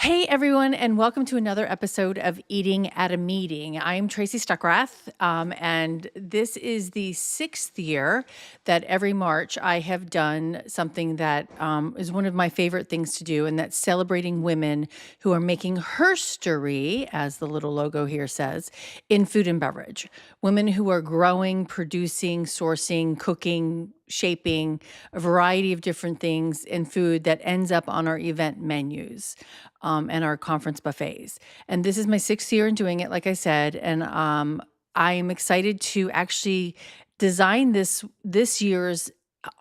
Hey everyone, and welcome to another episode of Eating at a Meeting. I'm Tracy Stuckrath, and this is the 6th year that every March I have done something that is one of my favorite things to do, and that's celebrating women who are making herstory, as the little logo here says, in food and beverage. Women who are growing, producing, sourcing, cooking, shaping a variety of different things in food that ends up on our event menus and our conference buffets. And this is my 6th year in doing it, like I said, and I am excited to actually design this year's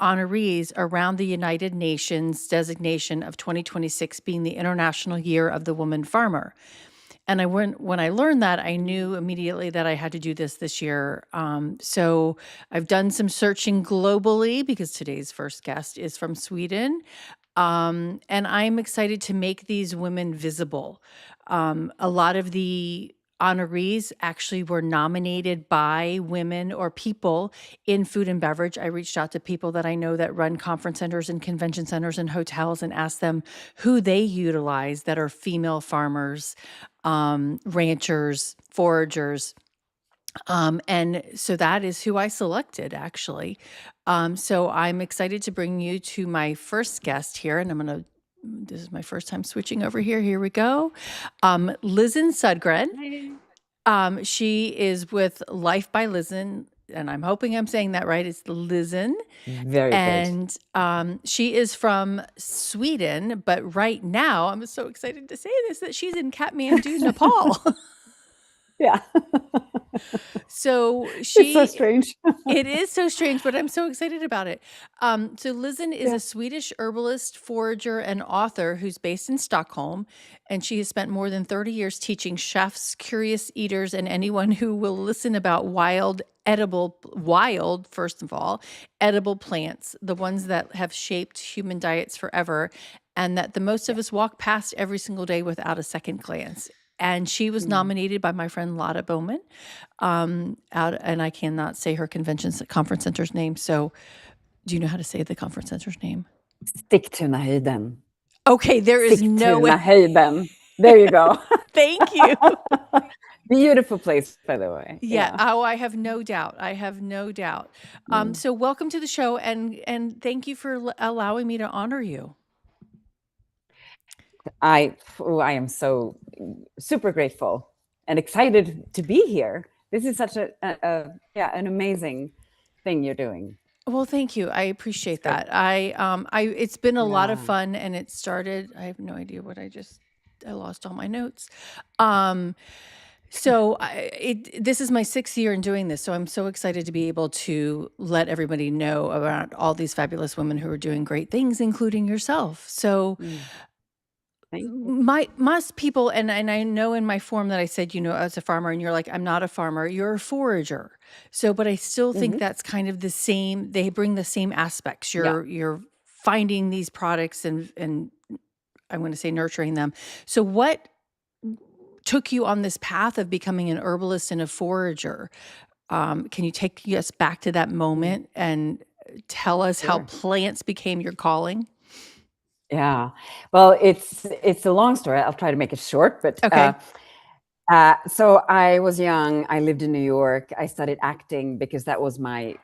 honorees around the United Nations designation of 2026 being the International Year of the Woman Farmer. And when I learned that, I knew immediately that I had to do this year. So I've done some searching globally because today's first guest is from Sweden. And I'm excited to make these women visible. A lot of the honorees actually were nominated by women or people in food and beverage. I reached out to people that I know that run conference centers and convention centers and hotels and asked them who they utilize that are female farmers, ranchers, foragers. And so that is who I selected, actually. So I'm excited to bring you to my first guest here, and this is my first time switching over here. Here we go. Lisen Sundgren. She is with Life by Lisen, and I'm hoping I'm saying that right. It's Lisen. Very good. And she is from Sweden, but right now, I'm so excited to say this, that she's in Kathmandu, Nepal. Yeah. So It's so strange. it is so strange, but I'm so excited about it. So Lisen is Yeah. a Swedish herbalist, forager, and author who's based in Stockholm, and she has spent more than 30 years teaching chefs, curious eaters, and anyone who will listen about wild, first of all, edible plants, the ones that have shaped human diets forever, and that the most of us walk past every single day without a second glance. And she was nominated by my friend Lotta Bowman, and I cannot say her conference center's name. So, do you know how to say the conference center's name? Sigtunahöjden. Okay, there is no way. Sigtunahöjden. There you go. Thank you. Beautiful place, by the way. Yeah. Oh, I have no doubt. So, welcome to the show, and thank you for allowing me to honor you. I am so super grateful and excited to be here. This is such an amazing thing you're doing. Well, thank you. I appreciate that. It's been a lot of fun, and it started. I have no idea what I lost all my notes. So this is my 6th year in doing this, so I'm so excited to be able to let everybody know about all these fabulous women who are doing great things, including yourself. So. Most people, and I know in my form that I said, as a farmer, and you're like, I'm not a farmer, you're a forager. So, but I still think that's kind of the same. They bring the same aspects. You're finding these products and I'm going to say nurturing them. So, what took you on this path of becoming an herbalist and a forager? Can you take us back to that moment and tell us how plants became your calling? Yeah, well, it's a long story. I'll try to make it short, but okay. So I was young. I lived in New York. I studied acting because that was my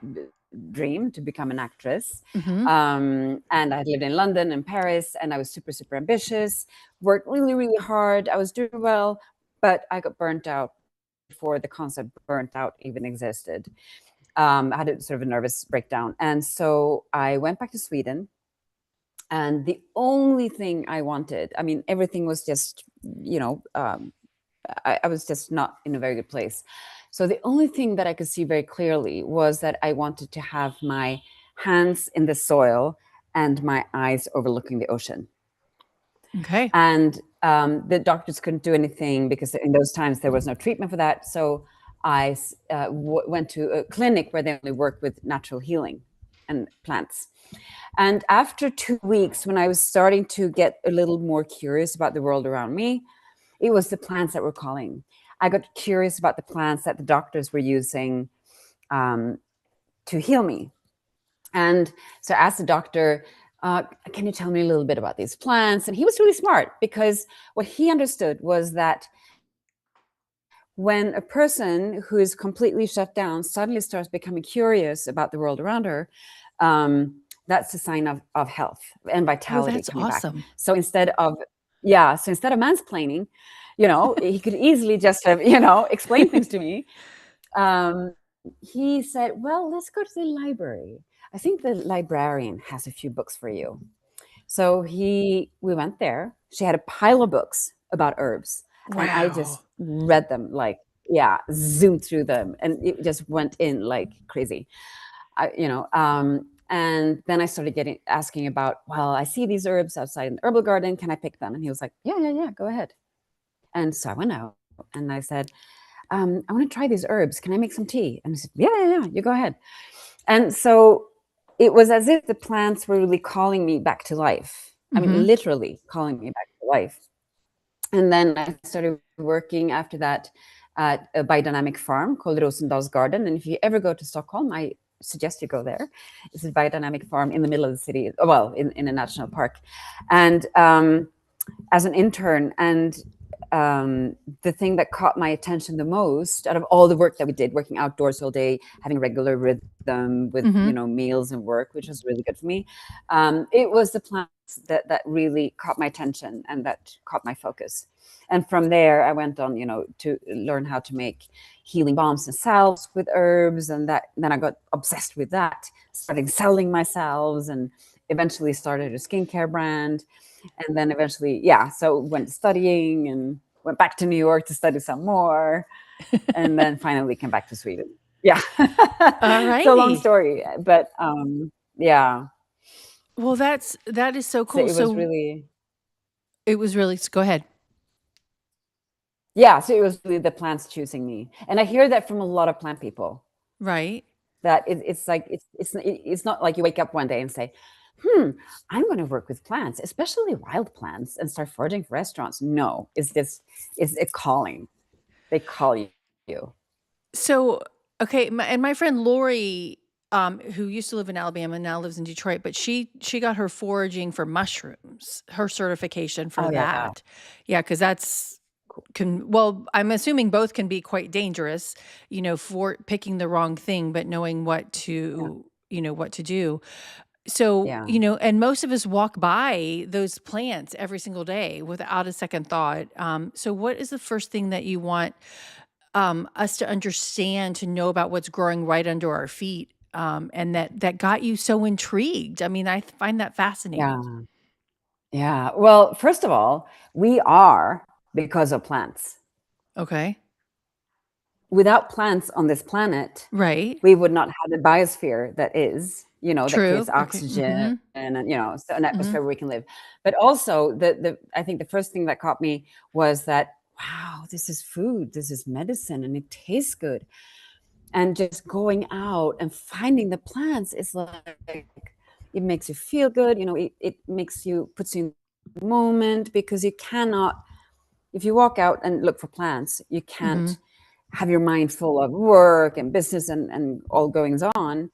dream, to become an actress. And I lived in London and Paris, and I was super, super ambitious, worked really, really hard. I was doing well, but I got burnt out before the concept burnt out even existed. I had a sort of a nervous breakdown. And so I went back to Sweden. And the only thing I wanted, I mean, everything was just, I was just not in a very good place. So the only thing that I could see very clearly was that I wanted to have my hands in the soil and my eyes overlooking the ocean. Okay. And the doctors couldn't do anything because in those times there was no treatment for that. So I went to a clinic where they only worked with natural healing and plants. And after 2 weeks, when I was starting to get a little more curious about the world around me, it was the plants that were calling. I got curious about the plants that the doctors were using to heal me. And so as a doctor, can you tell me a little bit about these plants? And he was really smart, because what he understood was that when a person who is completely shut down suddenly starts becoming curious about the world around her, that's a sign of health and Oh, vitality that's coming back. awesome. So instead of mansplaining, he could easily just have, explained things to me. He said, well, let's go to the library. I think the librarian has a few books for you. So we went there. She had a pile of books about herbs, and I just Wow. read them, like, zoomed through them, and it just went in like crazy. And then I started asking about, well, I see these herbs outside in the herbal garden. Can I pick them? And he was like, yeah, go ahead. And so I went out and I said, I want to try these herbs. Can I make some tea? And he said, yeah, you go ahead. And so it was as if the plants were really calling me back to life. I mean, literally calling me back to life. And then I started working after that at a biodynamic farm called Rosendal's Garden. And if you ever go to Stockholm, I suggest you go there. It's a biodynamic farm in the middle of the city, well, in a national park. And as an intern, and the thing that caught my attention the most out of all the work that we did, working outdoors all day, having regular rhythm with meals and work, which was really good for me, it was the plants that really caught my attention and that caught my focus. And from there, I went on, to learn how to make healing balms and salves with herbs, and then I got obsessed with that, started selling my salves, and eventually started a skincare brand. And then eventually, so went studying and went back to New York to study some more, and then finally came back to Sweden. Yeah. All So long righty. story, but yeah. Well, that is so So cool. it was So really, go ahead. so it was really the plants choosing me. And I hear that from a lot of plant people, Right. that it's like, it's not like you wake up one day and say, I'm going to work with plants, especially wild plants, and start foraging for restaurants. No, it's a calling. They call you. So, okay, my friend Lori, who used to live in Alabama and now lives in Detroit, but she got her foraging for mushrooms, her certification for Oh yeah. that. Yeah, because that's well, I'm assuming both can be quite dangerous, for picking the wrong thing, but knowing what Yeah. to, what to do. So, Yeah. and most of us walk by those plants every single day without a second thought. So what is the first thing that you want us to understand, to know about what's growing right under our feet, and that got you so intrigued? I mean, I find that fascinating. Yeah. Yeah. Well, first of all, we are because of plants. Okay. Without plants on this planet, Right. we would not have the biosphere that is, that creates True. Okay. oxygen, Mhm. and so an Mhm. atmosphere where we can live. But also, the I think the first thing that caught me was that, wow, this is food, this is medicine, and it tastes good. And just going out and finding the plants is like, it makes you feel good. It puts you in the moment, because you cannot, if you walk out and look for plants, you Mhm. can't have your mind full of work and business and all goings on.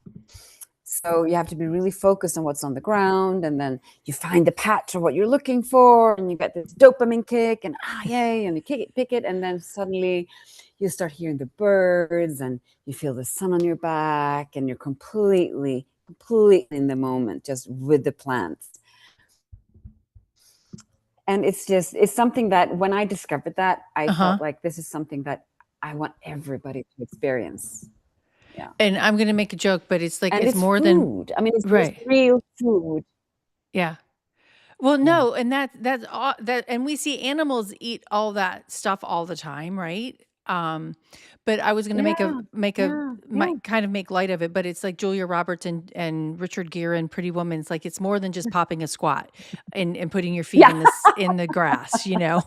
So you have to be really focused on what's on the ground, and then you find the patch of what you're looking for, and you get this dopamine kick, and yay, and you pick it, and then suddenly you start hearing the birds, and you feel the sun on your back, and you're completely in the moment, just with the plants. And it's something that when I discovered that, I Uh-huh. felt like this is something that I want everybody to experience. Yeah. And I'm gonna make a joke, but it's like And it's it's more than food. I mean, it's right. real food. Yeah. Well, Yeah. no, and that's all that, and we see animals eat all that stuff all the time, right? But I was gonna Yeah. Yeah. Yeah. might kind of make light of it, but it's like Julia Roberts and Richard Gere and Pretty Woman. It's like it's more than just popping a squat and putting your feet Yeah. in this in the grass, you know?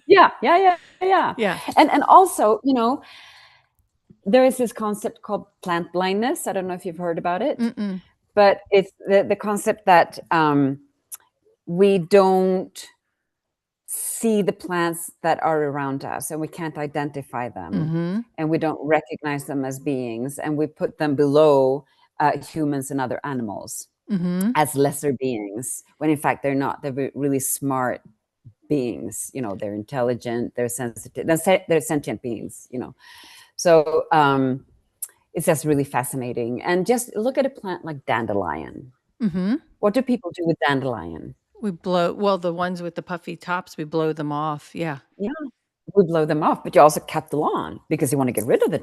Yeah. Yeah. Yeah. Yeah. Yeah. And also, there is this concept called plant blindness. I don't know if you've heard about it, Mm-mm. but it's the concept that we don't see the plants that are around us, and we can't identify them, Mhm. and we don't recognize them as beings, and we put them below humans and other animals. as lesser beings, when in fact they're not. They're really smart beings. They're intelligent, they're sensitive, they're sentient beings. So it's just really fascinating. And just look at a plant like dandelion. What do people do with dandelion? We the ones with the puffy tops, we blow them off. Yeah. Yeah, we blow them off, but you also cut the lawn because you want to get rid of the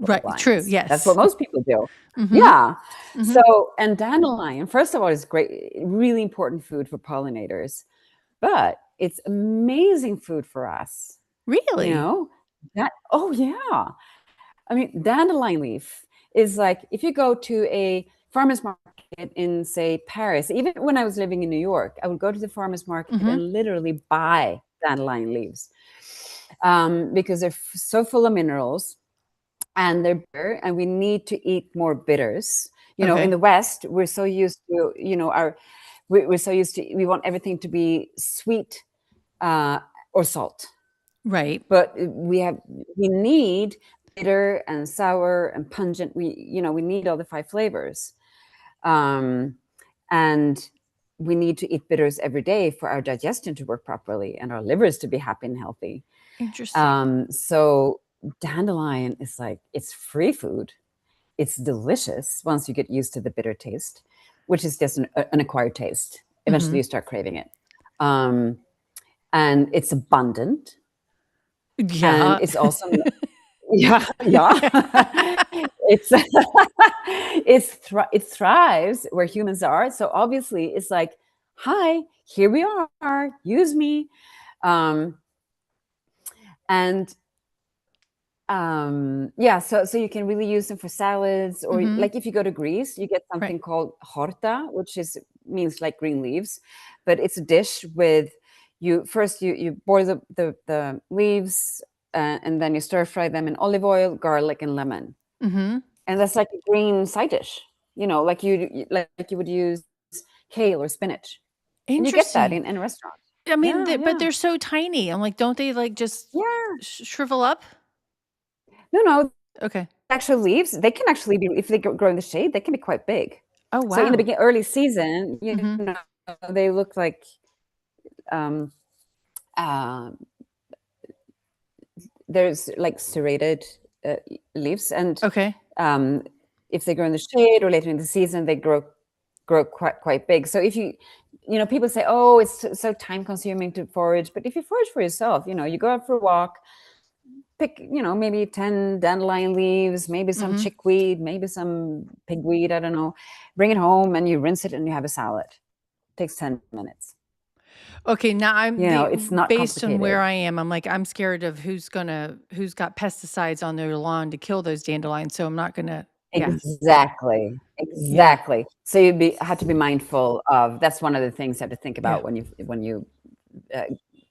Right. True. dandelions. That's what Yes. most people do. Yeah. So, and dandelion, first of all, is great, really important food for pollinators, but it's amazing food for us. Really? Oh yeah. I mean, dandelion leaf is like, if you go to a farmer's market in, say, Paris, even when I was living in New York, I would go to the farmer's market and literally buy dandelion leaves because they're so full of minerals and they're bitter, and we need to eat more bitters. In the West, we're so used to, we're so used to, we want everything to be sweet or salt. Right. But we need bitter and sour and pungent. We need all the 5 flavors. And we need to eat bitters every day for our digestion to work properly and our livers to be happy and healthy. Interesting. So dandelion is like, it's free food. It's delicious once you get used to the bitter taste, which is just an acquired taste. Eventually you start craving it. And it's abundant. Yeah. And it's also yeah. It thrives where humans are. So obviously it's like, hi, here we are, use me. So you can really use them for salads, or like if you go to Greece, you get something called horta, which means like green leaves, but it's a dish with you boil the leaves, and then you stir fry them in olive oil, garlic, and lemon, and that's like a green side dish. Like you would use kale or spinach, and you get that in a restaurant. I mean, but they're so tiny. I'm like, don't they like just shrivel up? No. Okay. Actual leaves, they can actually be, if they grow in the shade, they can be quite big. Oh, wow. So in the early season, they look like there's like serrated leaves, and if they grow in the shade or later in the season, they grow quite big. So if people say, oh, it's so time consuming to forage, but if you forage for yourself, you go out for a walk, pick, maybe 10 dandelion leaves, maybe some chickweed, maybe some pigweed, I don't know. Bring it home and you rinse it and you have a salad. It takes 10 minutes. Okay, now it's not based on where I am, I'm like, I'm scared of who's got pesticides on their lawn to kill those dandelions. So I'm not gonna. Exactly. So you have to be mindful of. That's one of the things you have to think about when you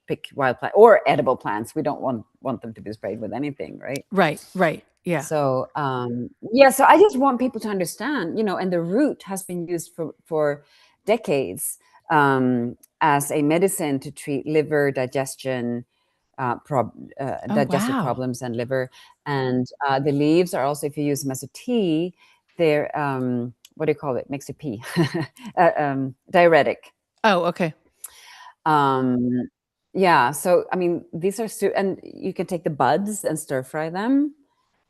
pick wild plant or edible plants. We don't want them to be sprayed with anything, right? Right. Yeah. So so I just want people to understand, and the root has been used for decades as a medicine to treat liver digestion, digestive problems and liver. And the leaves are also, if you use them as a tea, they're what do you call it? Makes you pee. Diuretic. Oh, okay. So I mean, these are and you can take the buds and stir fry them,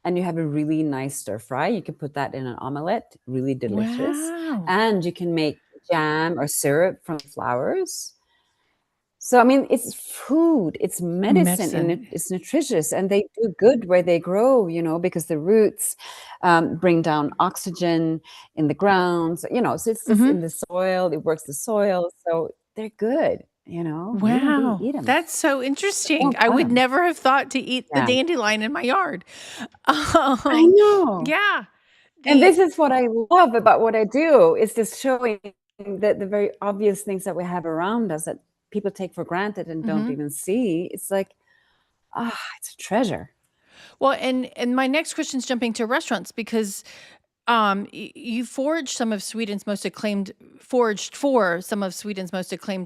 and you have a really nice stir fry. You can put that in an omelette, really delicious. Wow. And you can make jam or syrup from flowers. So I mean, it's food, it's medicine. And it's nutritious, and they do good where they grow, because the roots bring down oxygen in the ground. So, so it's just in the soil, it works the soil, so they're good. Wow, eat them. That's so interesting. I would never have thought to eat the dandelion in my yard. I know. Yeah. And this is what I love about what I do, is just showing that the very obvious things that we have around us that people take for granted and don't even see. It's like, it's a treasure. Well, and my next question is jumping to restaurants, because you foraged for some of Sweden's most acclaimed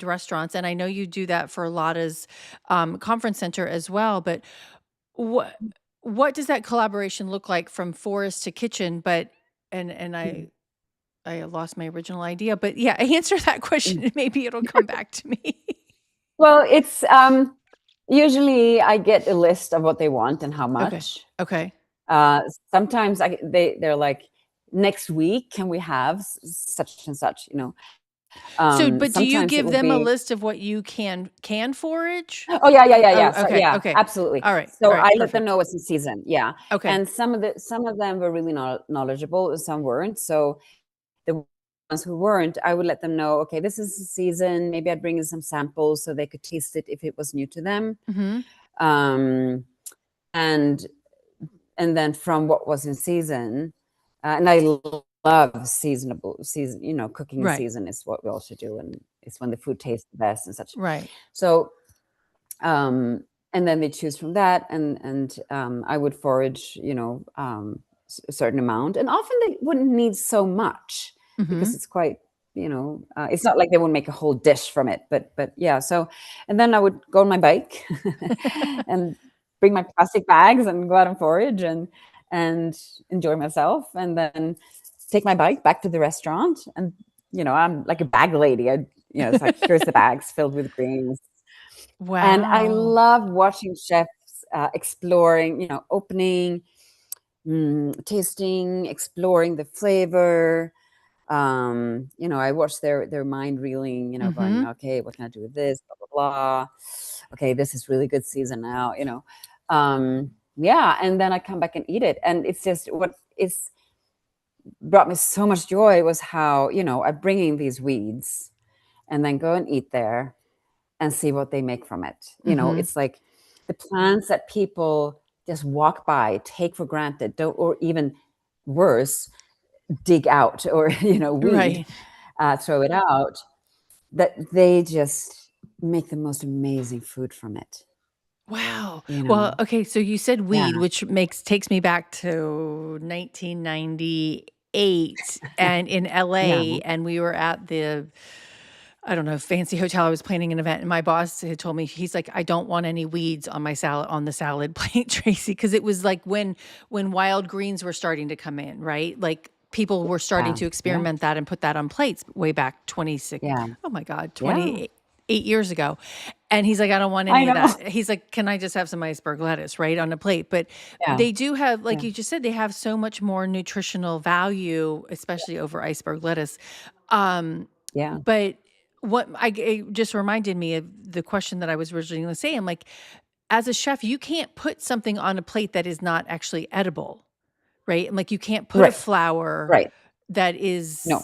restaurants, and I know you do that for Lotta's conference center as well. But what does that collaboration look like from forest to kitchen? But and I I lost my original idea, but yeah, answer that question and maybe it'll come back to me. Well, it's usually I get a list of what they want and how much. Okay. Sometimes they're like, next week, can we have such and such, you know? So, but do you Sometimes it give will them a be, list of what you can forage? oh yeah. Oh, So okay. yeah, Okay. absolutely. All right. So I let them Perfect. know what's in season. Yeah. Okay. And some of them were really knowledgeable, and some weren't. So the ones who weren't, I would let them know, okay, this is the season. Maybe I'd bring in some samples so they could taste it if it was new to them. Um, and then from what was in season, and I love season, cooking in Right. season is what we also do, and it's when the food tastes the best and such. Right. So, and then they choose from that, and I would forage, a certain amount, and often they wouldn't need so much because it's quite, it's not like they won't make a whole dish from it, but yeah. So, and then I would go on my bike and bring my plastic bags and go out and forage and enjoy myself, and then take my bike back to the restaurant. And I'm like a bag lady. It's like, here's the bags filled with greens. And I Wow. love watching chefs exploring, opening, tasting, exploring the flavor. I watch their mind reeling, going, okay, what can I do with this? Blah, blah, blah. Okay, this is really good season now, yeah. And then I come back and eat it. And it's just what is brought me so much joy was how, I'm bringing these weeds and then go and eat there and see what they make from it. It's like the plants that people just walk by, take for granted, don't, or even worse, dig out or, weed, Right. throw it out, that they just make the most amazing food from it. Wow. Well, okay, so you said Yeah. weed, which takes me back to 1998 and in Yeah. LA, and we were at the, I don't know, fancy hotel. I was planning an event, and my boss had told me, he's like, I don't want any weeds on my salad, on the salad plate, Tracy, because it was like when wild greens were starting to come in, right? Like people were starting to Yeah. experiment that and put that on plates way back 26, Yeah. oh my God, Yeah. 28 years ago. And he's like, I don't want I any of know. that. He's like, can I just have some iceberg lettuce, right, on a plate? But Yeah. they do have, like Yeah. you just said, they have so much more nutritional value, especially over iceberg lettuce. Yeah. But what it just reminded me of the question that I was originally going to say. I'm like, as a chef, you can't put something on a plate that is not actually edible, right? And like, you can't put a Right. flower Right. that is No.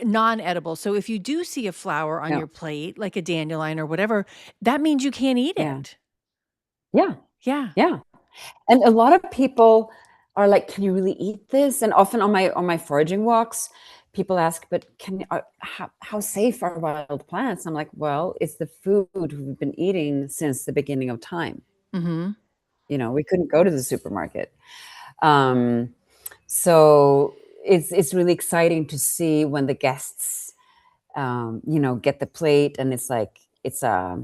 non-edible. So if you do see a flower on No. your plate, like a dandelion or whatever, that means you can't eat Yeah. it. Yeah. Yeah. Yeah. And a lot of people are like, can you really eat this? And often on my foraging walks, people ask, but how safe are wild plants? I'm like, well, it's the food we've been eating since the beginning of time. We couldn't go to the supermarket. So it's really exciting to see when the guests, get the plate, and it's like, it's I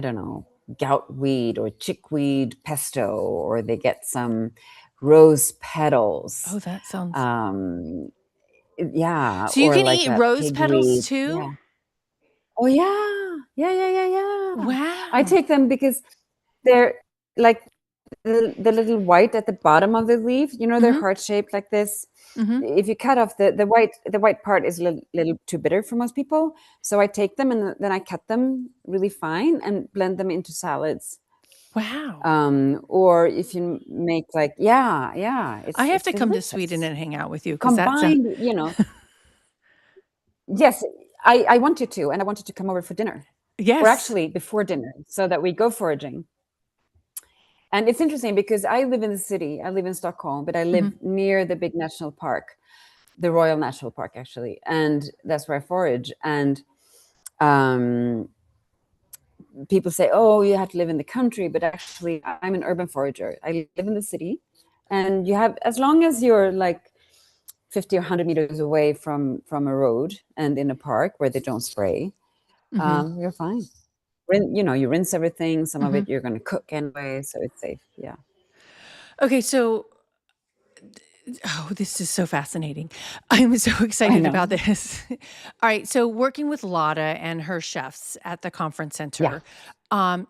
don't know, gout weed or chickweed pesto, or they get some rose petals. Oh, that sounds. Yeah, So you or can like eat a rose petals pigweed. Yeah. too? Oh yeah. Yeah. I Wow. take them because they're like the little white at the bottom of the leaf, they're heart shaped like this. If you cut off the white part is a little too bitter for most people. So I take them and then I cut them really fine and blend them into salads. Wow. Or if you make like, yeah, I have it's to come to Sweden delicious. and hang out with you because that's a. Combined, yes, I want you to, and I want you to come over for dinner. Or Yes. actually before dinner, so that we go foraging. And it's interesting because I live in the city. I live in Stockholm, but I live near the big national park, the Royal National Park, actually. And that's where I forage. And people say, oh, you have to live in the country. But actually, I'm an urban forager. I live in the city. And you have, as long as you're like 50 or 100 meters away from a road and in a park where they don't spray, you're fine. You rinse everything. Some of it you're going to cook anyway, so it's safe. Yeah. Okay, so Oh, this is so fascinating. I'm so I excited know. about this. All right. So, working with Lotta and her chefs at the conference Yeah. center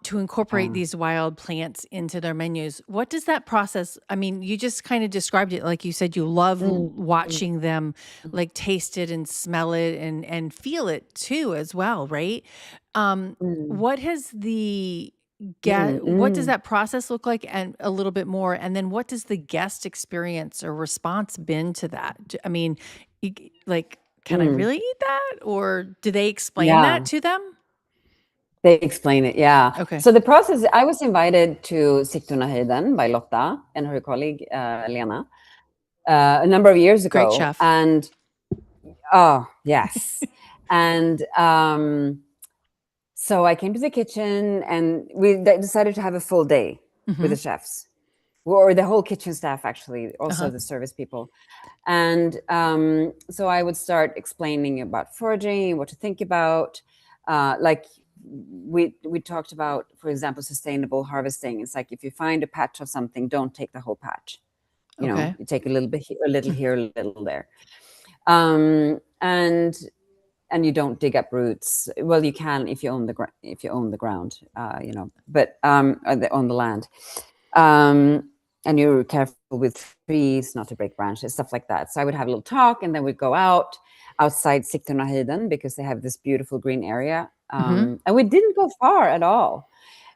to incorporate these wild plants into their menus, what does that process? I mean, you just kind of described it. Like you said, you love Mm, mm, watching them like taste it and smell it and feel it too, as well, right? Um, mm, what has the mm, what does mm. that process look like, and a little bit more, and then what does the guest experience or response been to that? I mean, like, can I Mm. really eat that, or do they explain that Yeah. to them? They explain it, yeah. Okay, So the process, I was invited to Sigtunahöjden by Lotta and her colleague Lena a number of years great ago, chef. and oh yes, and so I came to the kitchen, and we decided to have a full day with Mm-hmm. the chefs, or the whole kitchen staff, actually, also Uh-huh. the service people. And so I would start explaining about foraging, what to think about. Like we talked about, for example, sustainable harvesting. It's like if you find a patch of something, don't take the whole patch. Okay. You take a little bit here, a little Mm. here, a little there. Um, and and you don't dig up roots. Well, you can if you own the ground, but on the land. And you're careful with trees not to break branches, stuff like that. So I would have a little talk, and then we'd go outside Sigtunahöjden because they have this beautiful green area. Mm-hmm. And we didn't go far at all.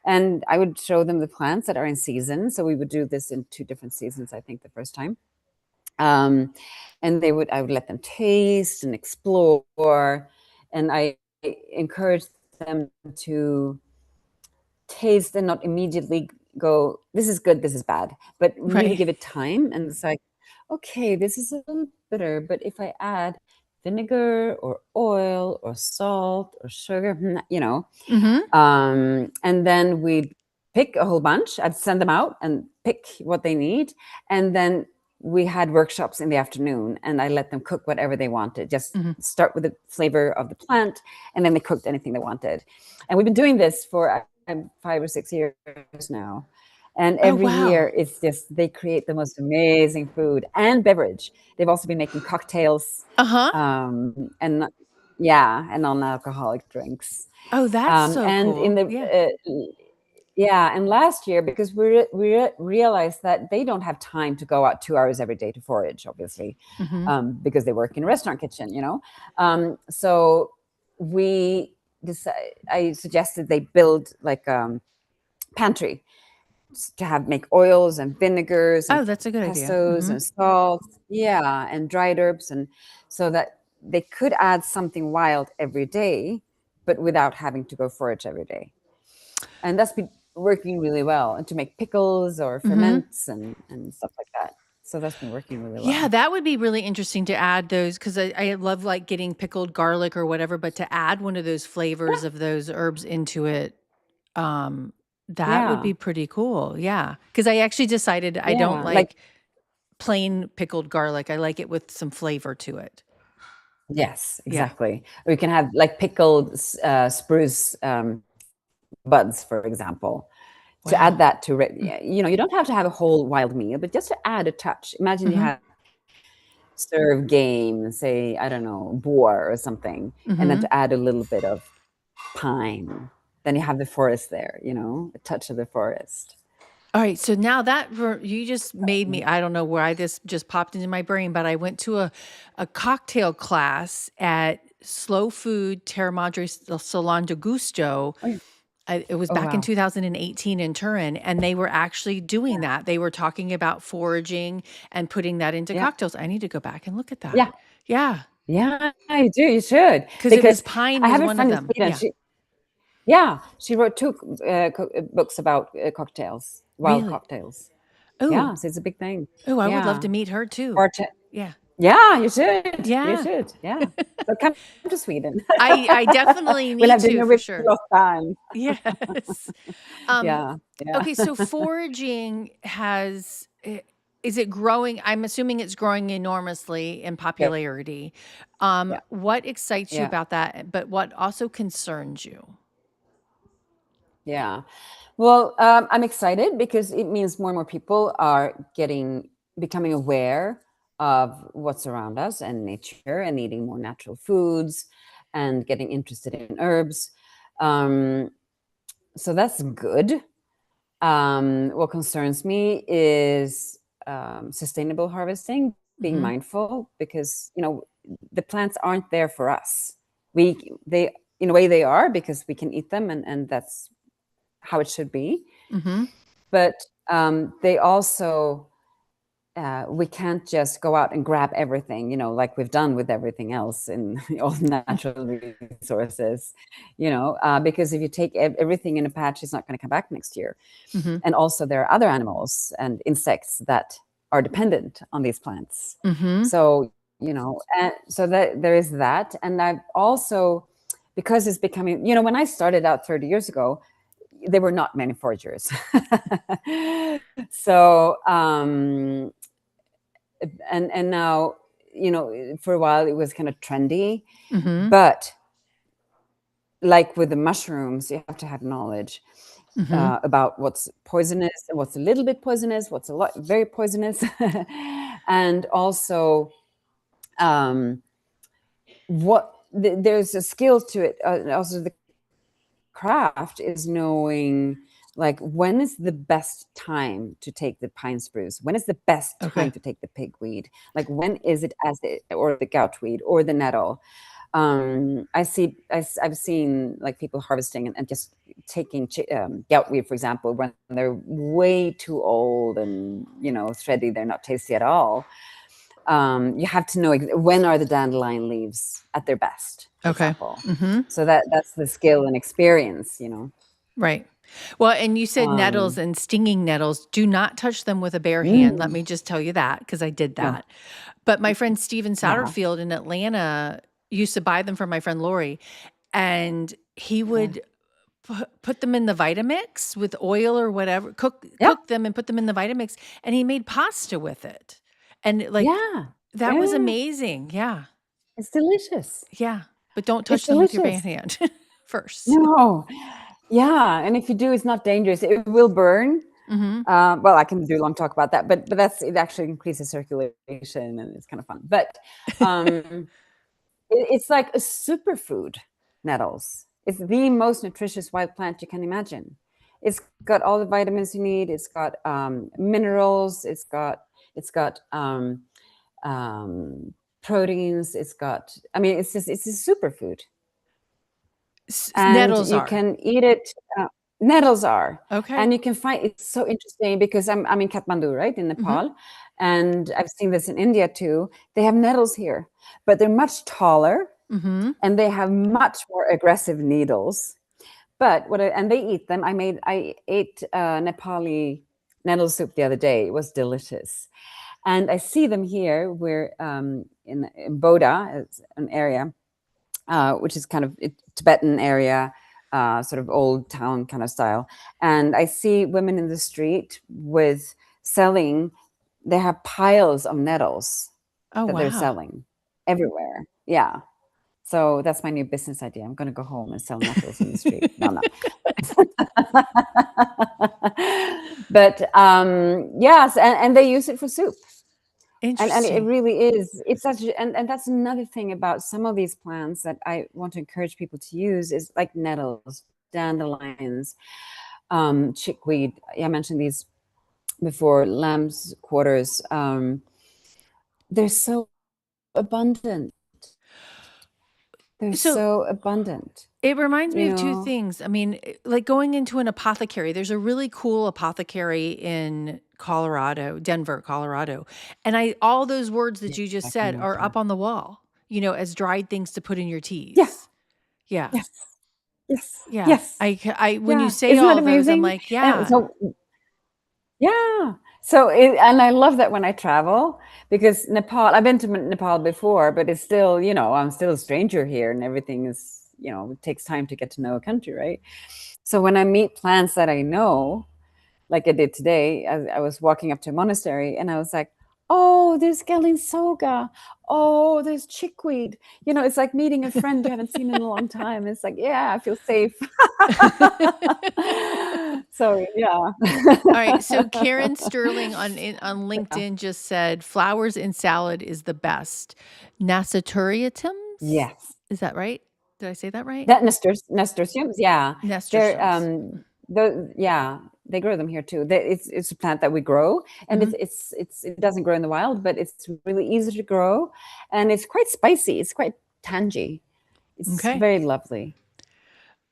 And I would show them the plants that are in season. So we would do this in 2 different seasons, I think, the first time. And I would let them taste and explore. And I encouraged them to taste and not immediately go, this is good, this is bad, but really Right. give it time. And it's like, okay, this is a little bitter, but if I add vinegar or oil or salt or sugar, Mm-hmm. and then we'd pick a whole bunch. I'd send them out and pick what they need. And then we had workshops in the afternoon, and I let them cook whatever they wanted. Just Mm-hmm. start with the flavor of the plant, and then they cooked anything they wanted. And we've been doing this for 5 or 6 years now. And Oh, every wow. year, it's just they create the most amazing food and beverage. They've also been making cocktails, Uh-huh. and yeah, and non-alcoholic drinks. Oh, that's so And in cool. the Yeah. yeah, and last year, because we realized that they don't have time to go out 2 hours every day to forage, obviously, Mm-hmm. because they work in a restaurant kitchen, so I suggested they build like pantry to make oils and vinegars and Oh, that's a good idea. pestos Mm-hmm. and salts, yeah, and dried herbs, and so that they could add something wild every day, but without having to go forage every day. And that's been working really well. And to make pickles or Mm-hmm. ferments and stuff like that. So that's been working really Yeah, well. that would be really interesting to add those, because I love like getting pickled garlic or whatever, but to add one of those flavors of those herbs into it, um, that would Yeah. be pretty cool. Yeah. Because I actually decided I don't Yeah. Like, like plain pickled garlic. I like it with some flavor to it. yes, Yeah. exactly. Or you can have like pickled spruce buds, for example. To add Wow. that to, you don't have to have a whole wild meal, but just to add a touch. Imagine you Mm-hmm. have serve game, say, I don't know, boar or something, and then Mm-hmm. to add a little bit of pine. Then you have the forest there, a touch of the forest. All right, so now you just made me, I don't know why this just popped into my brain, but I went to a cocktail class at Slow Food Terra Madre Salon de Gusto. Oh, yeah. It was Oh, back in wow. 2018 in Turin, and they were actually doing Yeah. that. They were talking about foraging and putting that into Yeah. cocktails. I need to go back and look at that. Yeah. Yeah, Yeah, you do. You should. because it was Because pine I was have a one of friend in them. Sweden. Yeah, She wrote 2 books about cocktails, wild really. cocktails. Oh, Yeah, so it's a big thing. oh, I would love Yeah. to meet her too. Bart- Yeah, yeah, you should. You yeah. should. Yeah. So come to Sweden. I definitely We'll need have to dinner for with sure. Lotta. Yes. Um, Yeah. Yeah. okay, so foraging is it growing? I'm assuming it's growing enormously in Yeah. popularity. Yeah. What excites you Yeah. about that, but what also concerns you? Yeah. Well, I'm excited because it means more and more people are becoming aware of what's around us and nature, and eating more natural foods and getting interested in herbs. So that's good. What concerns me is sustainable harvesting, being mindful, because the plants aren't there for us. They in a way they are, because we can eat them, and that's how it should be. But they also, we can't just go out and grab everything, like we've done with everything else in all natural resources, because if you take everything in a patch, it's not going to come back next year. And also there are other animals and insects that are dependent on these plants. So, and so that there is that. And I've also, because it's becoming, when I started out 30 years ago, there were not many foragers. So, and now, for a while it was kind of trendy, but like with the mushrooms, you have to have knowledge about what's poisonous and what's a little bit poisonous, what's a lot very poisonous, and also there's a skill to it. Also, the craft is knowing, like, when is the best time to take the pine spruce? When is the best time to take the pigweed? Like, when is it or the goutweed or the nettle? I've seen like people harvesting and just taking goutweed, for example, when they're way too old and thready, they're not tasty at all. You have to know when are the dandelion leaves at their best, for example. So that's the skill and experience, Right. Well, and you said nettles and stinging nettles. Do not touch them with a bare hand. Let me just tell you that, because I did that. But my friend Steven Satterfield in Atlanta used to buy them from my friend Lori, and he would put them in the Vitamix with oil or whatever, cook them and put them in the Vitamix, and he made pasta with it. And that was amazing. Yeah. It's delicious. Yeah. But don't touch them with your bare hand first. No. Yeah. And if you do, it's not dangerous. It will burn. Well, I can do a long talk about that, but it actually increases circulation and it's kind of fun. But it's like a superfood, nettles. It's the most nutritious wild plant you can imagine. It's got all the vitamins you need. It's got minerals. It's got proteins. It's got, it's a superfood. And Nettles you are. can eat it. Nettles are. Okay. And you can find, it's so interesting because I'm in Kathmandu, right, in Nepal. And I've seen this in India too. They have nettles here, but they're much taller and they have much more aggressive needles. But and they eat them. I ate Nepali nettle soup the other day. It was delicious. And I see them here. We're in Boda, it's an area, which is kind of a Tibetan area, sort of old town kind of style. And I see women in the street selling. They have piles of nettles that they're selling everywhere. Yeah. So that's my new business idea. I'm going to go home and sell nettles in the street. No. But yes, and they use it for soup. And it really is. It's such, and that's another thing about some of these plants that I want to encourage people to use is like nettles, dandelions, chickweed. I mentioned these before, lamb's quarters. They're so abundant. They're so abundant. It reminds me of two things. Like going into an apothecary. There's a really cool apothecary in Colorado, Denver, Colorado. And all those words that you just said are up on the wall, as dried things to put in your teas. Yeah. Yeah. Yes. Yeah. Yes. When you say Isn't all that those, I'm amazing? like, yeah. So, and I love that when I travel, because I've been to Nepal before, but it's still, I'm still a stranger here and everything is, it takes time to get to know a country, right? So when I meet plants that I know, like I did today, I was walking up to a monastery and I was like, oh, there's Soga. Oh, there's chickweed. It's like meeting a friend you haven't seen in a long time. It's like, yeah, I feel safe. So yeah. All right. So Karen Sterling on LinkedIn just said flowers in salad is the best. Nasturtiums? Yes. Is that right? Did I say that right? That nasturtiums, yeah. They're Nasturtiums. they grow them here too. It's a plant that we grow, and it doesn't grow in the wild, but it's really easy to grow, and it's quite spicy. It's quite tangy. It's Okay. very lovely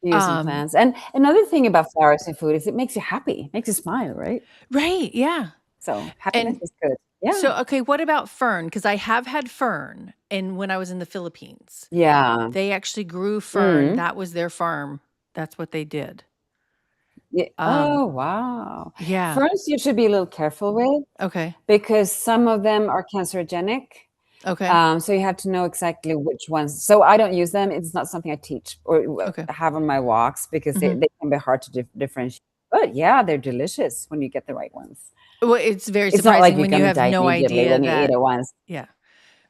to use in plants. And another thing about flowers in food is it makes you happy, it makes you smile, right? Right. Yeah. So happiness And is good. Yeah. so, okay, what about fern? Because I have had fern, and when I was in the Philippines, Yeah. they actually grew fern. That was their farm. That's what they did. Yeah. Oh, wow. Yeah. Ferns you should be a little careful with Okay. because some of them are cancerogenic. Okay. So you have to know exactly which ones. So I don't use them. It's not something I teach or Okay. have on my walks because they can be hard to differentiate. But yeah, they're delicious when you get the right ones. Well, it's very It's not like surprising you're when you gonna have die no immediately idea when you eat that, it once. yeah,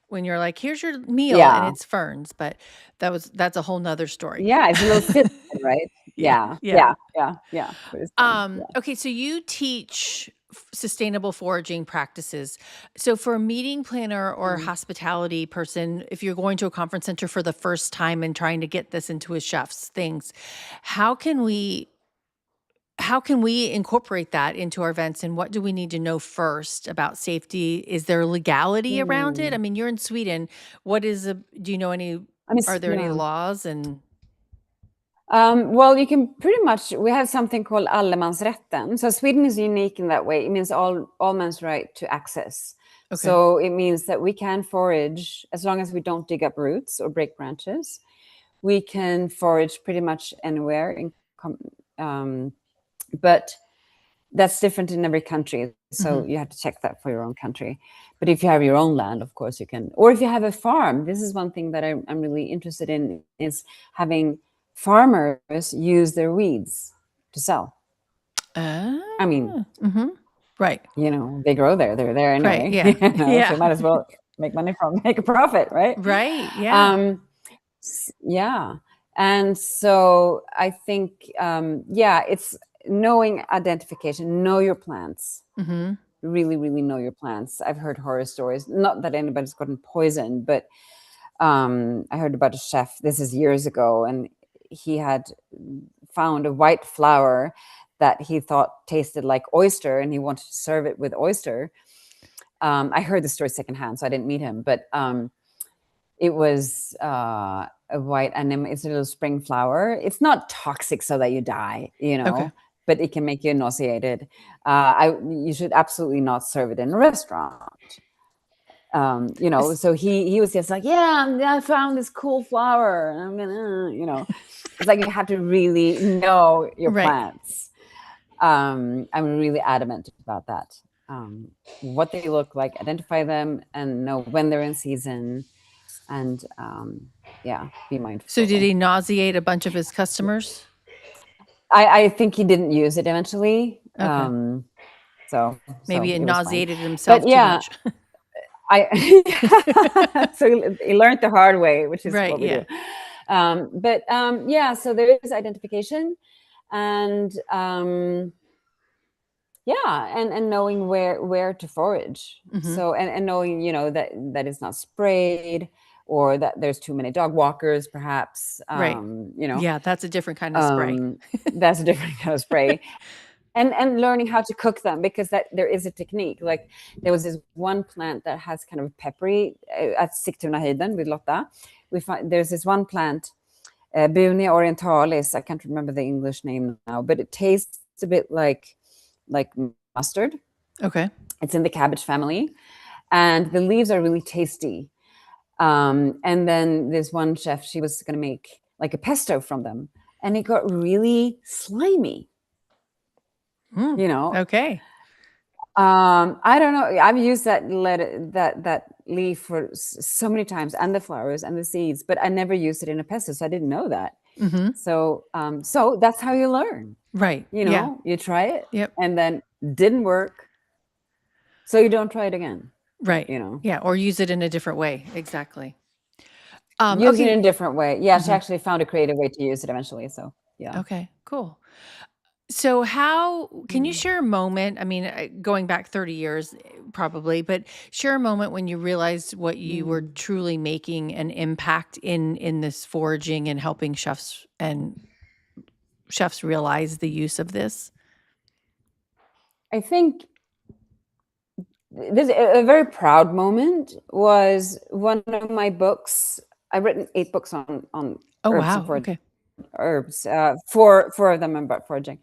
when you're like, here's your meal and Yeah. it's ferns, but that's a whole nother story. Yeah, it's a little cinnamon, right? Yeah. Yeah. Yeah. Yeah. But it's fun. Yeah. Okay, so you teach sustainable foraging practices. So for a meeting planner or hospitality person, if you're going to a conference center for the first time and trying to get this into a chef's things, how can we incorporate that into our events, and what do we need to know first about safety? Is there legality around it? I mean, you're in Sweden. Do you know any, are there any laws and Well, you can pretty much, we have something called allemansrätten. So Sweden is unique in that way. It means all men's right to access. Okay. So it means that we can forage as long as we don't dig up roots or break branches. We can forage pretty much anywhere. But that's different in every country. So you have to check that for your own country. But if you have your own land, of course you can. Or if you have a farm, this is one thing that I'm really interested in, is having farmers use their weeds to sell. I mean, right. They grow there. They're there anyway. Right, yeah. So might as well make a profit, right? Right, yeah. Yeah. And so I think, it's knowing identification, know your plants. Really, really know your plants. I've heard horror stories, not that anybody's gotten poisoned, but I heard about a chef, this is years ago, and he had found a white flower that he thought tasted like oyster, and he wanted to serve it with oyster. I heard the story secondhand, so I didn't meet him, but it was a white anemone. It's a little spring flower. It's not toxic so that you die, Okay. but it can make you nauseated. You should absolutely not serve it in a restaurant. So he was just like, I found this cool flower, and I'm gonna, it's like you have to really know your plants. I'm really adamant about that. What they look like, identify them, and know when they're in season, and be mindful. So did he nauseate a bunch of his customers? I think he didn't use it eventually. Okay. So maybe it was nauseated fine. himself too much. So he learned the hard way, which is right, what we do. So there is identification, and and knowing where to forage. So and knowing that it's not sprayed, or that there's too many dog walkers, perhaps. Right. Yeah, that's a different kind of spray. That's a different kind of spray. And learning how to cook them, because there is a technique. Like there was this one plant that has kind of peppery at Sigtunahöjden with Lotta. There's this one plant, Bunia orientalis. I can't remember the English name now, but it tastes a bit like mustard. Okay. It's in the cabbage family, and the leaves are really tasty. And then there's one chef, she was going to make like a pesto from them, and it got really slimy. Okay. I don't know. I've used that leaf for so many times, and the flowers and the seeds, but I never used it in a pesto, so I didn't know that. So that's how you learn. Right. You try it, Yep. and then didn't work, so you don't try it again. Right. Yeah, or use it in a different way. Exactly. Use it in a different way. Yeah, she actually found a creative way to use it eventually. So yeah. Okay, cool. So how can you share a moment? I mean, going back 30 years probably, but share a moment when you realized what you were Mm. truly making an impact in this foraging and helping chefs realize the use of this. I think this a very proud moment was one of my books. I've written 8 books on Oh herbs and wow. Okay. herbs. Four of them about foraging.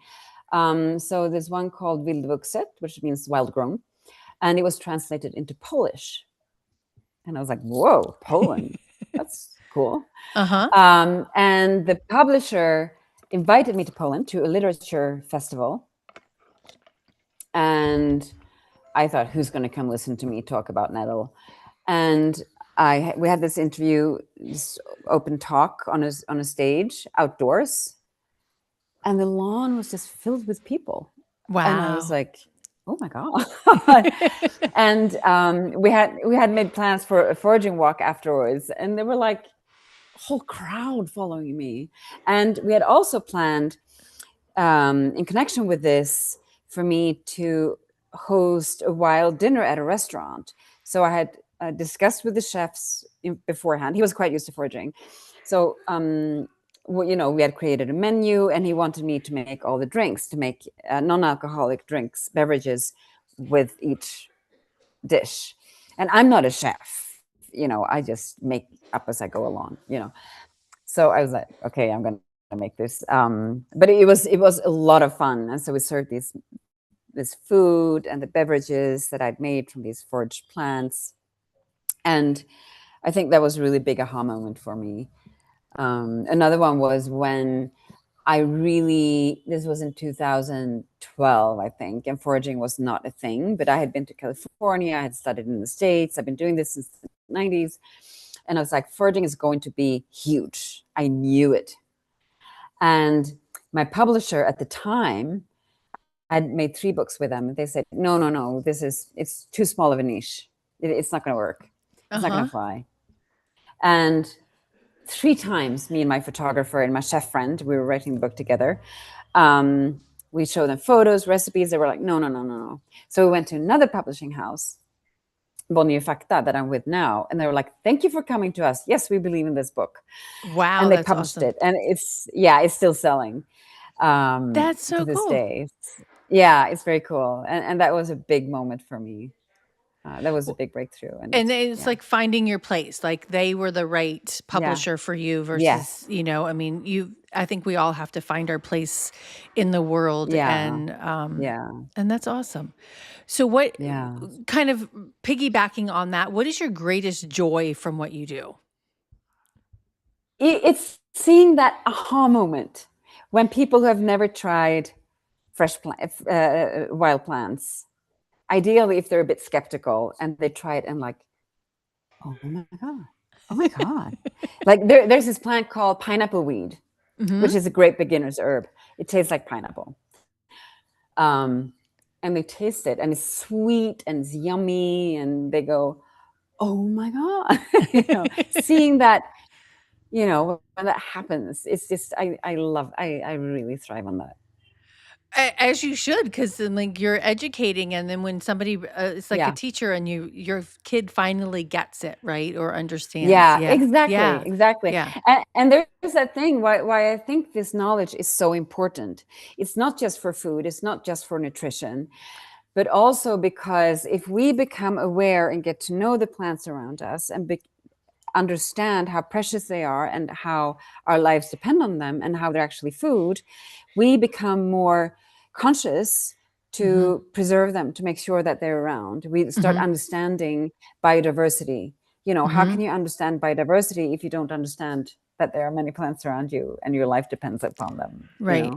So there's one called Vildvuxet, which means wild grown, and it was translated into Polish. And I was like, whoa, Poland, that's cool. Uh-huh. And the publisher invited me to Poland to a literature festival. And I thought, who's going to come listen to me talk about nettle? And we had this interview, this open talk on a stage outdoors. And the lawn was just filled with people. And I was Wow. like, oh my God. And we had made plans for a foraging walk afterwards. And there were like a whole crowd following me. And we had also planned, in connection with this, for me to host a wild dinner at a restaurant. So I had discussed with the chefs beforehand. He was quite used to foraging. So, we had created a menu, and he wanted me to make all the drinks, to make non-alcoholic drinks, beverages with each dish. And I'm not a chef, I just make up as I go along, So I was like, okay, I'm going to make this. But it was a lot of fun. And so we served this food and the beverages that I'd made from these foraged plants. And I think that was a really big aha moment for me. Another one was when this was in 2012, I think, and foraging was not a thing, but I had been to California, I had studied in the States, I've been doing this since the 90s. And I was like, foraging is going to be huge. I knew it. And my publisher at the time, I'd made 3 books with them. They said, no, it's too small of a niche. It's not going to work. It's not going to fly. And 3 times, me and my photographer and my chef friend, we were writing the book together. We showed them photos, recipes. They were like, no. So we went to another publishing house, Bonnier Facta, that I'm with now. And they were like, thank you for coming to us. Yes, we believe in this book. Wow, And they that's published awesome. it. And it's still selling That's to so this cool. day. It's very cool. And that was a big moment for me. That was a big breakthrough. And it's like finding your place. Like they were the right Yeah. publisher for you versus, Yes. I mean, I think we all have to find our place in the world Yeah. and that's awesome. So what Yeah. kind of piggybacking on that, what is your greatest joy from what you do? It's seeing that aha moment when people who have never tried wild plants, ideally if they're a bit skeptical, and they try it and like, oh my God. Like there's this plant called pineapple weed, which is a great beginner's herb. It tastes like pineapple. And they taste it and it's sweet and it's yummy, and they go, oh my God. Seeing that, when that happens, it's just, I really thrive on that. As you should, because then like you're educating, and then when somebody, it's like a Yeah. teacher, and your kid finally gets it, right, or understands. Yeah, Yeah, exactly, yeah, exactly. yeah. And there's that thing why I think this knowledge is so important. It's not just for food, it's not just for nutrition, but also because if we become aware and get to know the plants around us and understand how precious they are and how our lives depend on them and how they're actually food, we become more conscious to preserve them, to make sure that they're around. We start understanding biodiversity. How can you understand biodiversity if you don't understand that there are many plants around you and your life depends upon them? Right.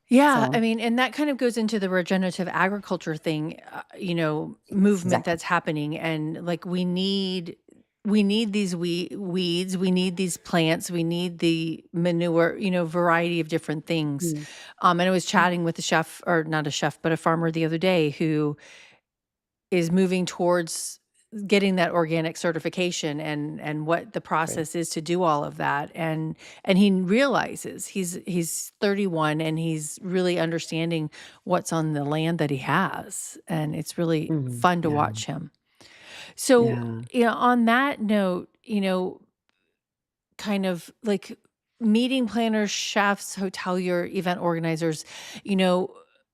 Yeah, I So mean, and that kind of goes into the regenerative agriculture thing, movement exactly. that's happening, and like we need these weeds, we need these plants, we need the manure, variety of different things. Mm. And I was chatting with a chef, or not a chef, but a farmer the other day who is moving towards getting that organic certification and what the process is to do all of that. And he realizes he's 31 and he's really understanding what's on the land that he has. And it's really fun to Yeah. watch him. So, Yeah. on that note, kind of like meeting planners, chefs, hotelier, event organizers,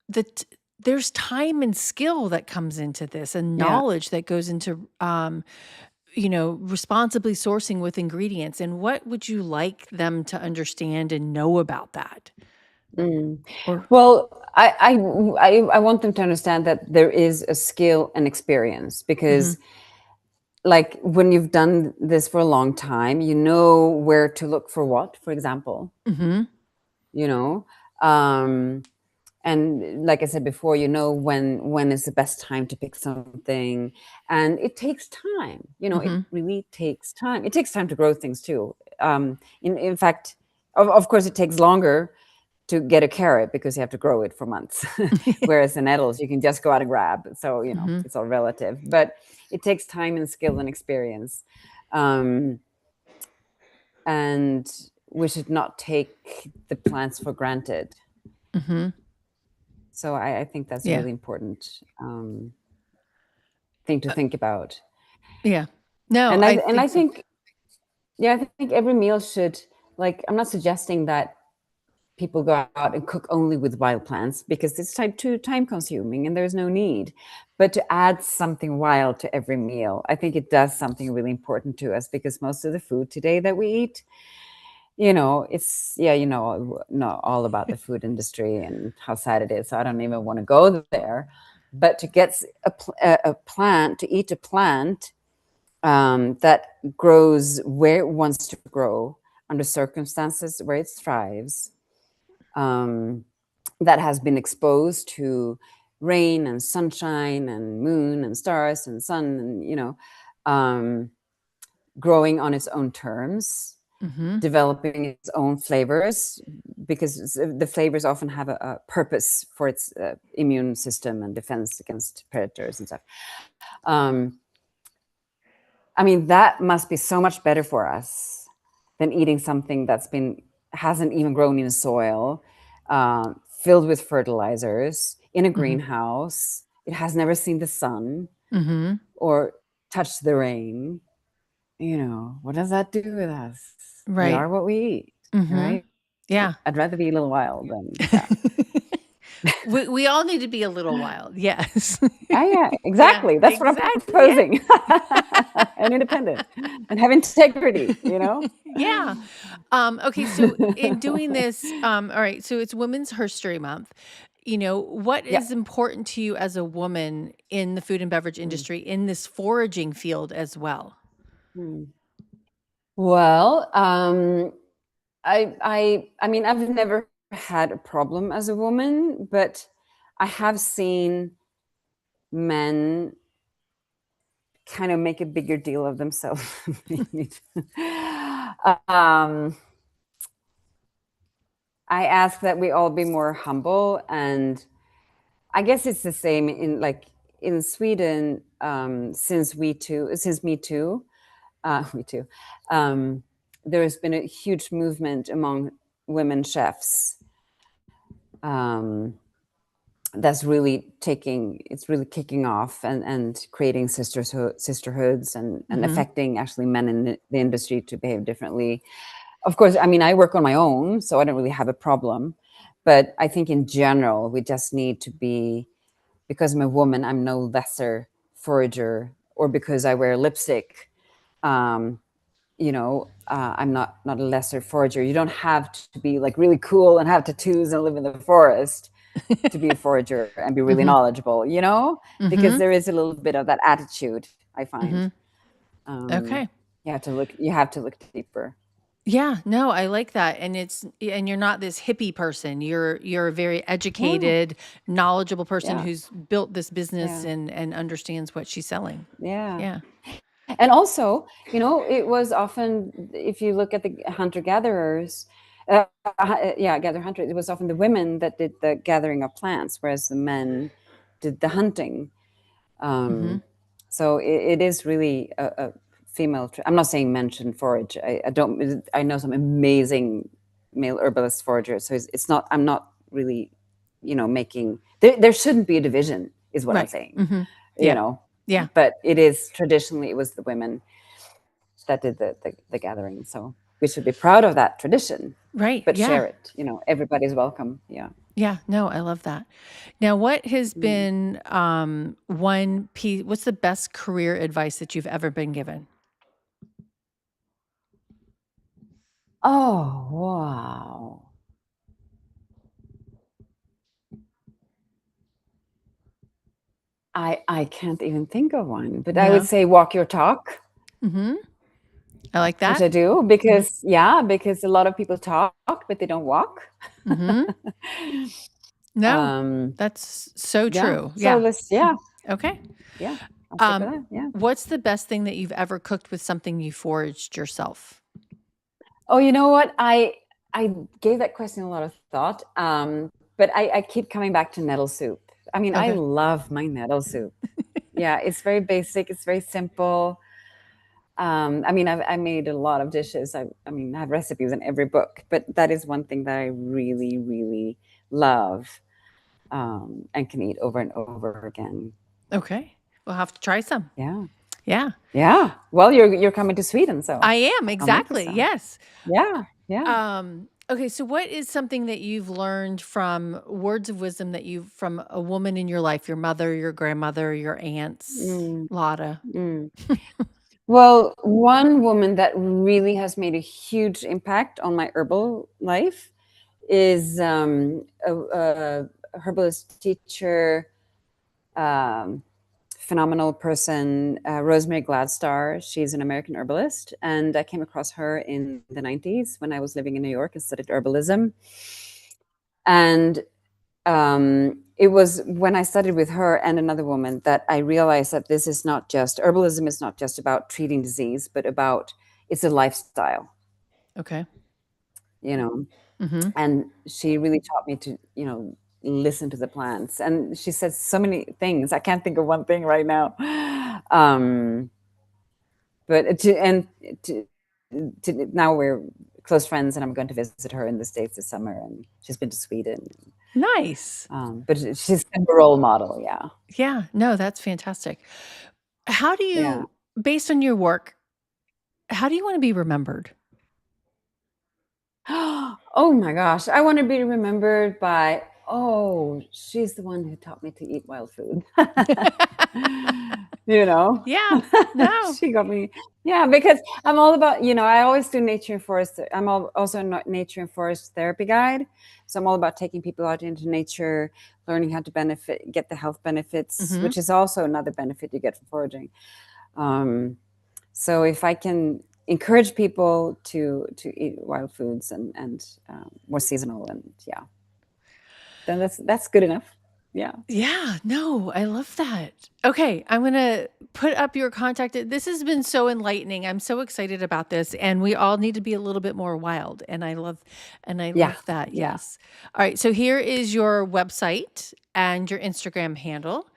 that there's time and skill that comes into this and Yeah. knowledge that goes into responsibly sourcing with ingredients. And what would you like them to understand and know about that? Or Well, I want them to understand that there is a skill and experience, because like when you've done this for a long time, you know where to look for what, for example, you know, and like I said before, you know when is the best time to pick something, and it takes time. It really takes time. It takes time to grow things too. In fact, of course, it takes longer to get a carrot because you have to grow it for months, whereas in nettles you can just go out and grab. So it's all relative, but it takes time and skill and experience, and we should not take the plants for granted. So I think that's a Yeah. really important thing to think about. Yeah. No, And I I think so. think, yeah, I think every meal should, like, I'm not suggesting that people go out and cook only with wild plants, because it's too time consuming and there's no need. But to add something wild to every meal, I think it does something really important to us, because most of the food today that we eat, it's, not all about the food industry and how sad it is. So I don't even want to go there. But to get a plant, to eat a plant that grows where it wants to grow, under circumstances where it thrives, that has been exposed to rain and sunshine and moon and stars and sun, and growing on its own terms, developing its own flavors, because the flavors often have a purpose for its immune system and defense against predators and stuff. I mean, that must be so much better for us than eating something hasn't even grown in soil, filled with fertilizers, in a greenhouse. It has never seen the sun or touched the rain. What does that do with us? We Right. are what we eat, right? Yeah. I'd rather be a little wild than that. We all need to be a little wild. Yes. Yeah, Yeah, exactly. That's what I'm exactly. Yeah. proposing. And independent and have integrity, Yeah. Okay. So in doing this, all right. So it's Women's Herstory Month. What Yeah. is important to you as a woman in the food and beverage industry in this foraging field as well? Well, I mean, I've never had a problem as a woman, but I have seen men kind of make a bigger deal of themselves. I ask that we all be more humble, and I guess it's the same in Sweden, since Me Too, there has been a huge movement among women chefs, that's really kicking off, and creating sisterhoods, and affecting actually men in the industry to behave differently. Of course, I mean, I work on my own, so I don't really have a problem. But I think in general, we just need to be, because I'm a woman, I'm no lesser forager, or because I wear lipstick, I'm not a lesser forager. You don't have to be like really cool and have tattoos and live in the forest to be a forager and be really knowledgeable, because there is a little bit of that attitude, I find. Okay. You have to look deeper. Yeah, no, I like that. And you're not this hippie person. You're a very No. educated, knowledgeable person Yeah. who's built this business Yeah. and understands what she's selling. Yeah. Yeah. And also, it was often, if you look at the hunter-gatherers, gather-hunters, it was often the women that did the gathering of plants, whereas the men did the hunting. So it is really a female. I'm not saying men shouldn't forage. I don't. I know some amazing male herbalist foragers. So it's not. I'm not really, making. There shouldn't be a division, is what I'm Right. saying. Mm-hmm. You Yeah. know, Yeah. but it is traditionally it was the women that did the gathering. So we should be proud of that tradition, Right. but Yeah. share it. Everybody's welcome. Yeah. Yeah. No, I love that. Now, what has Mm. been one piece, what's the best career advice that you've ever been given? Oh, wow. I can't even think of one, but I would No. say walk your talk, Mm-hmm. I like which that. I do because because a lot of people talk but they don't walk. Mm-hmm. No, um that's so yeah. true. So Yeah. let's Okay. yeah, I'll stick with that. Yeah. What's the best thing that you've ever cooked with something you foraged yourself? Oh, you know what? I gave that question a lot of thought. But I keep coming back to nettle soup. I mean, I Okay. love my nettle soup. Yeah, it's very basic, it's very simple. I mean, I made a lot of dishes. I mean, I have recipes in every book, but that is one thing that I really, really love, and can eat over and over again. Okay. We'll have to try some. Yeah, Yeah. yeah. Well, you're coming to Sweden, so I am. I'll make you Exactly. some. Yes. Yeah, yeah. Okay, so what is something that you've learned from words of wisdom that you from a woman in your life, your mother, your grandmother, your aunts, Mm, Lotta? mm. Well, one woman that really has made a huge impact on my herbal life is a herbalist teacher, um, phenomenal person, Rosemary Gladstar. She's an American herbalist, and I came across her in the 90s when I was living in New York and studied herbalism. And it was when I studied with her and another woman that I realized that this is not just herbalism is not just about treating disease, but about it's a lifestyle, Okay. you know. Mm-hmm. And she really taught me to, listen to the plants. And she said so many things. I can't think of one thing right now. Um, but now we're close friends, and I'm going to visit her in the States this summer, and she's been to Sweden. Nice. But she's kind of a role model. Yeah. Yeah. No, that's fantastic. How do Yeah. you, based on your work, how do you want to be remembered? Oh my gosh. I want to be remembered by, oh, she's the one who taught me to eat wild food. you know, Yeah. No. she got me. Yeah, because I'm all about, I always do nature and forest. Also a nature and forest therapy guide. So I'm all about taking people out into nature, learning how to get the health benefits, Mm-hmm. which is also another benefit you get from foraging. So if I can encourage people to eat wild foods and more seasonal, and then that's good enough. Yeah. Yeah, no, I love that. Okay, I'm gonna put up your contact. This has been so enlightening. I'm so excited about this, and we all need to be a little bit more wild. And I Yeah. love that. Yeah. Yes. All right. So here is your website and your Instagram handle.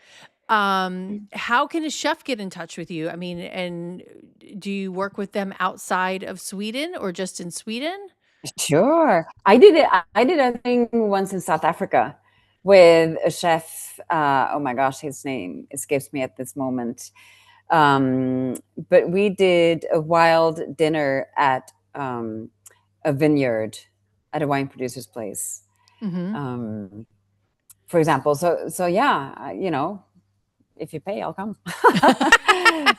How can a chef get in touch with you? I mean, and do you work with them outside of Sweden or just in Sweden? Sure. I did a thing once in South Africa with a chef. Oh my gosh, his name escapes me at this moment. But we did a wild dinner at a vineyard at a wine producer's place. Mm-hmm. Um, for example. So yeah, if you pay, I'll come.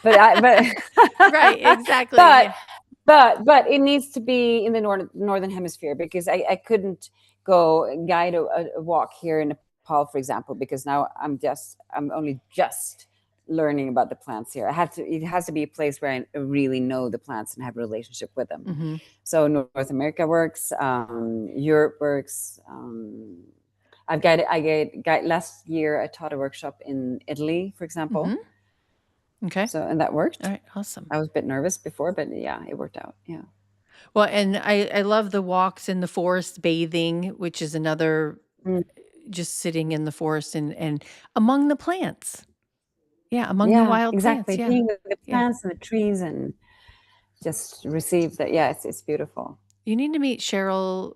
but Right. Exactly. but Yeah. but it needs to be in the northern hemisphere, because I couldn't go guide a walk here in Nepal, for example, because now I'm only just learning about the plants here. It has to be a place where I really know the plants and have a relationship with them. Mm-hmm. So North America works, Europe works. Last year I taught a workshop in Italy, for example. Mm-hmm. Okay. So, and that worked. All right. Awesome. I was a bit nervous before, but yeah, it worked out. Yeah. Well, and I love the walks in the forest bathing, which is another Mm. just sitting in the forest and among the plants. Yeah, among the wild exactly. plants. Yeah. Being with the Yeah. plants and the trees and just receive that. Yeah, it's beautiful. You need to meet Cheryl.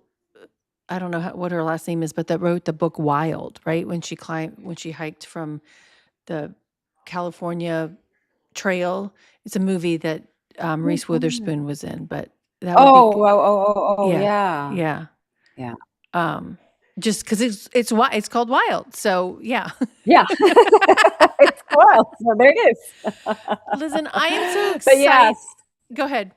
I don't know what her last name is, but that wrote the book Wild, right? When she hiked from the California Trail. It's a movie that Oh, Reese fun. Witherspoon was in, but that would be yeah, Yeah. yeah. Yeah. Just because it's called Wild, so yeah. Yeah. It's wild. So there it is. Listen, I am so But yes. excited. Go ahead.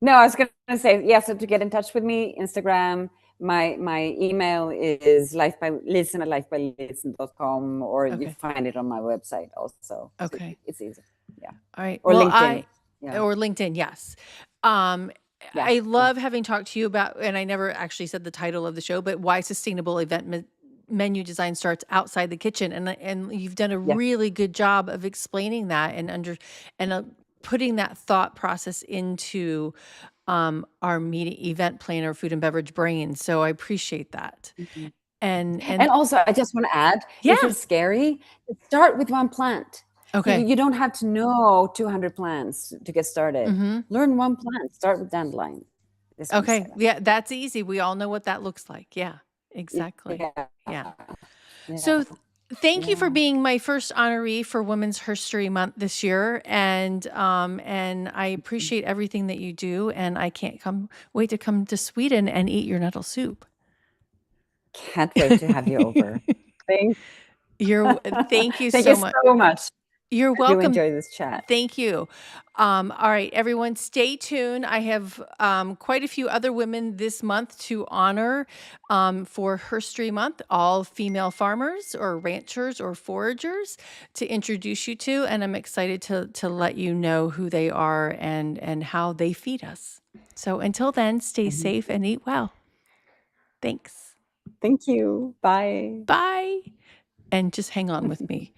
No, I was going to say, yeah, so to get in touch with me, Instagram, my email is lifebylisen@lifebylisen.com, or you Okay. find it on my website also. So Okay. it's easy. Yeah. All right. Or Well, LinkedIn. Yeah. or LinkedIn, yes. Yeah. I love having talked to you about, and I never actually said the title of the show, but why sustainable event menu design starts outside the kitchen, and you've done a Yeah. really good job of explaining that and putting that thought process into our meeting event planner, food and beverage brain. So I appreciate that. Mhm. And And also, I just want to add, yeah, if it's scary, start with one plant. okay. You don't have to know 200 plants to get started. Mm-hmm. Learn one plant. Start with dandelion. This one's Okay. set up. Yeah, that's easy. We all know what that looks like. Yeah, exactly. Yeah. Yeah. Yeah. So thank you for Yeah. being my first honoree for Women's HERstory Month this year, and I appreciate everything that you do, and I can't wait to come to Sweden and eat your nettle soup. Can't wait to have you over. Thank Thank you Thank you so much. so much. You're I do welcome. enjoy this chat. Thank you. All right, everyone, stay tuned. I have quite a few other women this month to honor for HERstory Month, all female farmers or ranchers or foragers to introduce you to. And I'm excited to let you know who they are and how they feed us. So until then, stay safe and eat well. Thanks. Thank you. Bye. Bye. And just hang on with me.